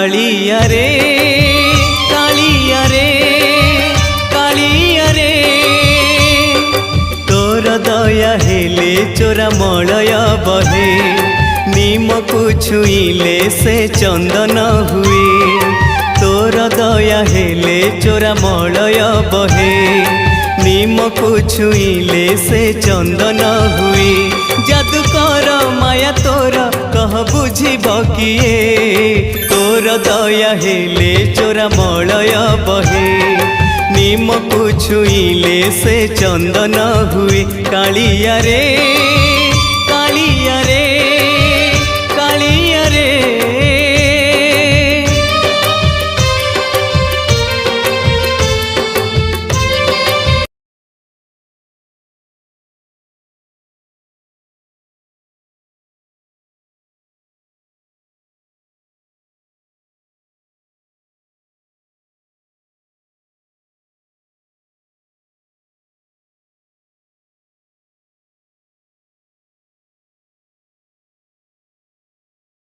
कालिया रे कालिया रे कालिया रे तोर दया हेले चोरा मलय बहे नीम को छुईले से चंदन हुए तोर दया हेले चोरा मलय बहे नीम को छुईले से चंदन हुए जादूकर माया तोर कह बुझिब किए तोर दया हेले चोरा मलय बहे नीम को छुईले से चंदन हुए कालिया रे।